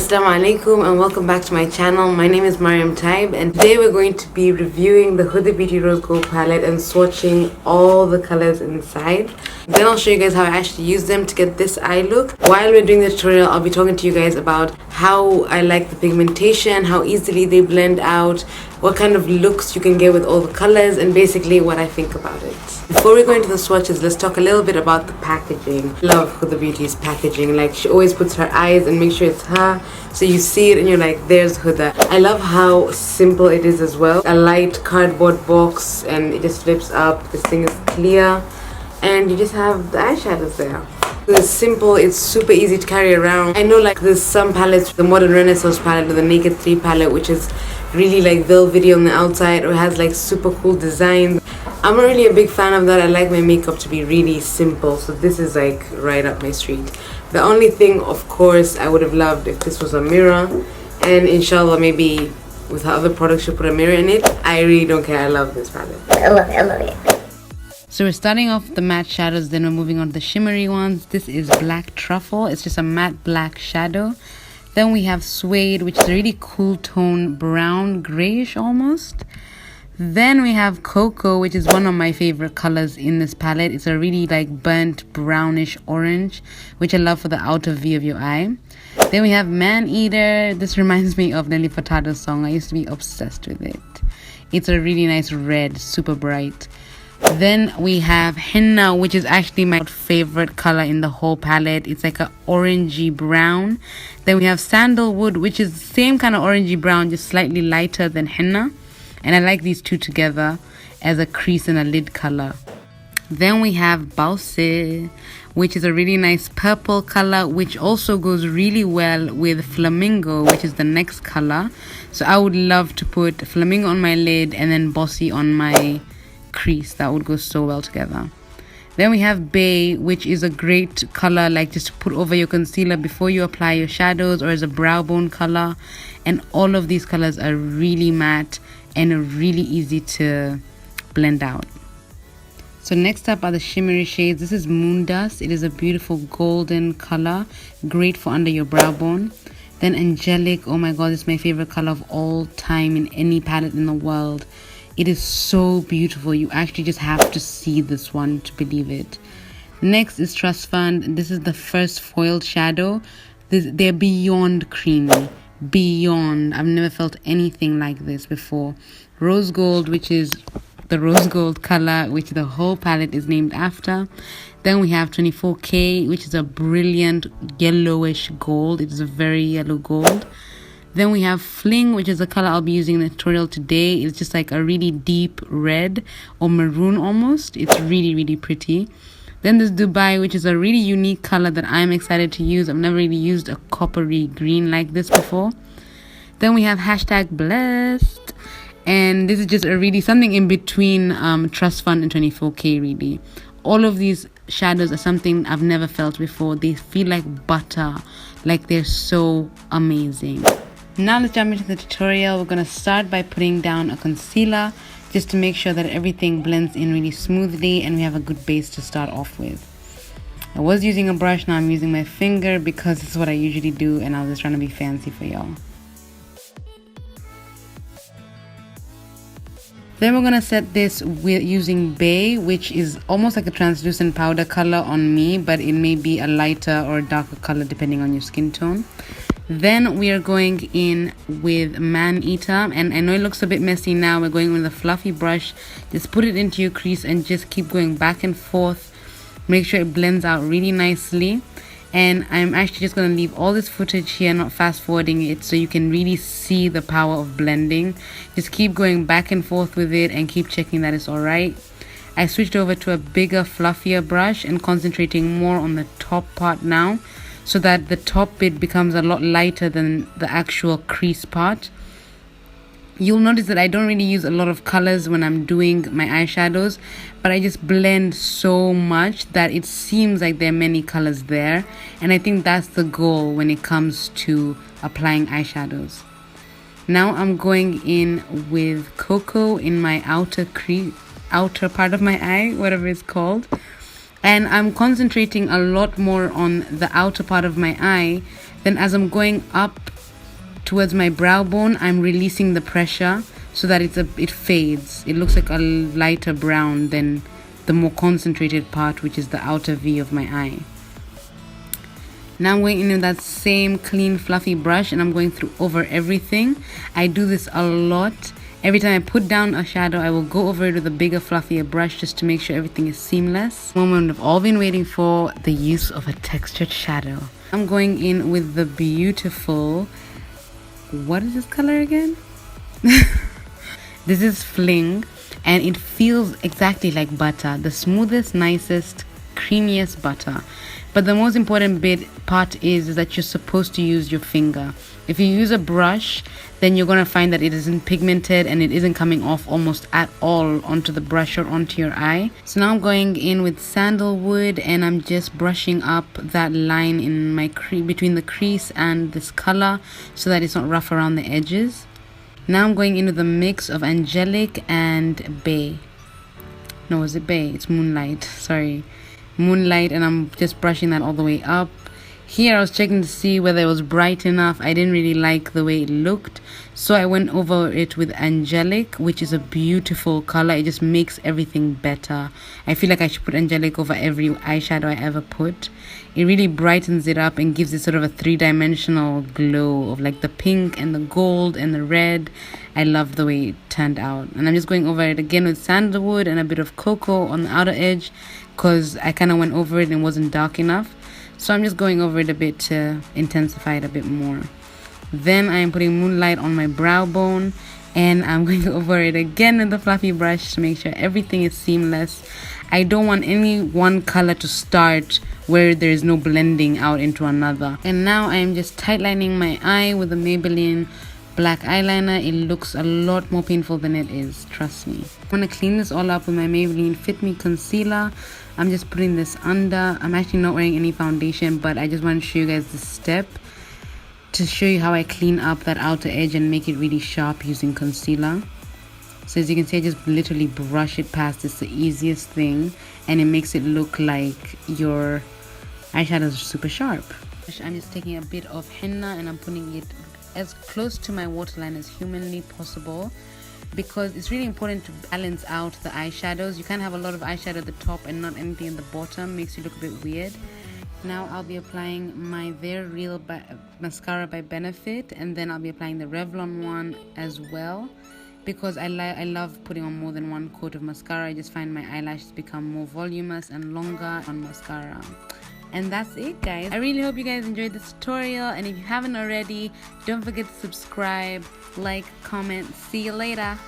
Assalamu alaikum and welcome back to my channel. My name is Mariam Taib and today we're going to be reviewing the Huda Beauty Rose Gold palette and swatching all the colors inside. Then I'll show you guys how I actually use them to get this eye look. While we're doing the tutorial, I'll be talking to you guys about how I like the pigmentation, how easily they blend out, what kind of looks you can get with all the colors, and basically what I think about it. Before we go into the swatches, let's talk a little bit about the packaging. I love Huda Beauty's packaging. Like, she always puts her eyes and makes sure it's her, so you see it and you're like, there's Huda. I love how simple it is as well. A light cardboard box and it just flips up. This thing is clear and you just have the eyeshadows there. It's simple, it's super easy to carry around. I know like there's some palettes, the Modern Renaissance palette or the Naked 3 palette, which is really like velvety on the outside or has like super cool designs. I'm not really a big fan of that. I like my makeup to be really simple, so this is like right up my street. The only thing, of course, I would have loved if this was a mirror, and inshallah maybe with her other products she'll put a mirror in it. I really don't care. I love this palette. I love it. So we're starting off with the matte shadows, then we're moving on to the shimmery ones. This is Black Truffle. It's just a matte black shadow. Then we have Suede, which is a really cool tone, brown, grayish almost. Then we have Cocoa, which is one of my favorite colors in this palette. It's a really like burnt brownish orange, which I love for the outer V of your eye. Then we have Man Eater. This reminds me of Nelly Furtado's song. I used to be obsessed with it. It's a really nice red, super bright. Then we have Henna, which is actually my favorite color in the whole palette. It's like a orangey brown. Then we have Sandalwood, which is the same kind of orangey brown, just slightly lighter than Henna. And I like these two together as a crease and a lid color. Then we have Bauce, which is a really nice purple color, which also goes really well with Flamingo, which is the next color. So I would love to put Flamingo on my lid and then Bossy on my crease. That would go so well together. Then we have Bay, which is a great color, like just to put over your concealer before you apply your shadows, or as a brow bone color. And all of these colors are really matte and really easy to blend out. So next up are the shimmery shades. This is Moon Dust. It is a beautiful golden color, great for under your brow bone. Then Angelic. Oh my god, this is my favorite color of all time in any palette in the world. It is so beautiful. You actually just have to see this one to believe it. Next is Trust Fund. This is the first foiled shadow. They're beyond creamy. Beyond. I've never felt anything like this before. Rose Gold, which is the rose gold color, which the whole palette is named after. Then we have 24K, which is a brilliant yellowish gold. It is a very yellow gold. Then we have Fling, which is a color I'll be using in the tutorial today. It's just like a really deep red or maroon almost. It's really, really pretty. Then there's Dubai, which is a really unique color that I'm excited to use. I've never really used a coppery green like this before. Then we have Hashtag Blessed. And this is just a really something in between Trust Fund and 24K really. All of these shadows are something I've never felt before. They feel like butter. Like they're so amazing. Now let's jump into the tutorial. We're going to start by putting down a concealer just to make sure that everything blends in really smoothly and we have a good base to start off with. I was using a brush, now I'm using my finger because this is what I usually do and I was just trying to be fancy for y'all. Then we're going to set this with using Bay, which is almost like a translucent powder color on me, but it may be a lighter or a darker color depending on your skin tone. Then we are going in with Man Eater, and I know it looks a bit messy now. We're going with a fluffy brush. Just put it into your crease and just keep going back and forth. Make sure it blends out really nicely. And I'm actually just going to leave all this footage here, not fast forwarding it, so you can really see the power of blending. Just keep going back and forth with it and keep checking that it's alright. I switched over to a bigger, fluffier brush and concentrating more on the top part now, so that the top bit becomes a lot lighter than the actual crease part. You'll notice that I don't really use a lot of colors when I'm doing my eyeshadows, but I just blend so much that it seems like there are many colors there, and I think that's the goal when it comes to applying eyeshadows. Now I'm going in with Cocoa in my outer part of my eye, whatever it's called. And I'm concentrating a lot more on the outer part of my eye. Then as I'm going up towards my brow bone, I'm releasing the pressure so that it fades. It looks like a lighter brown than the more concentrated part, which is the outer V of my eye. Now I'm going in with that same clean fluffy brush and I'm going through over everything. I do this a lot. Every time I put down a shadow, I will go over it with a bigger, fluffier brush just to make sure everything is seamless. Moment I've all been waiting for, the use of a textured shadow. I'm going in with the beautiful, what is this color again? This is Fling, and it feels exactly like butter. The smoothest, nicest, creamiest butter. But the most important part is that you're supposed to use your finger. If you use a brush, then you're going to find that it isn't pigmented and it isn't coming off almost at all onto the brush or onto your eye. So now I'm going in with sandalwood and I'm just brushing up that line in my between the crease and this color so that it's not rough around the edges. Now I'm going in with a mix of angelic and bay. No, is it bay? It's moonlight. Sorry. Moonlight, and I'm just brushing that all the way up. Here I was checking to see whether it was bright enough. I didn't really like the way it looked, so I went over it with angelic, which is a beautiful color. It just makes everything better. I feel like I should put angelic over every eyeshadow I ever put. It really brightens it up and gives it sort of a three-dimensional glow of like the pink and the gold and the red. I love the way it turned out. And I'm just going over it again with sandalwood and a bit of cocoa on the outer edge because I kind of went over it and it wasn't dark enough. So I'm just going over it a bit to intensify it a bit more. Then I'm putting moonlight on my brow bone and I'm going over it again with the fluffy brush to make sure everything is seamless. I don't want any one color to start where there is no blending out into another. And now I'm just tightlining my eye with the Maybelline black eyeliner. It looks a lot more painful than it is, trust me. I'm going to clean this all up with my Maybelline Fit Me concealer. I'm just putting this under. I'm actually not wearing any foundation, but I just want to show you guys this step to show you how I clean up that outer edge and make it really sharp using concealer. So as you can see, I just literally brush it past. It's the easiest thing and it makes it look like your eyeshadows are super sharp. I'm just taking a bit of henna and I'm putting it as close to my waterline as humanly possible, because it's really important to balance out the eyeshadows. You can't have a lot of eyeshadow at the top and not anything at the bottom. Makes you look a bit weird. Now I'll be applying my They're Real mascara by Benefit, and then I'll be applying the Revlon one as well, because I love putting on more than one coat of mascara. I just find my eyelashes become more voluminous and longer on mascara. And that's it, guys. I really hope you guys enjoyed this tutorial, and if you haven't already, don't forget to subscribe, like, comment. See you later.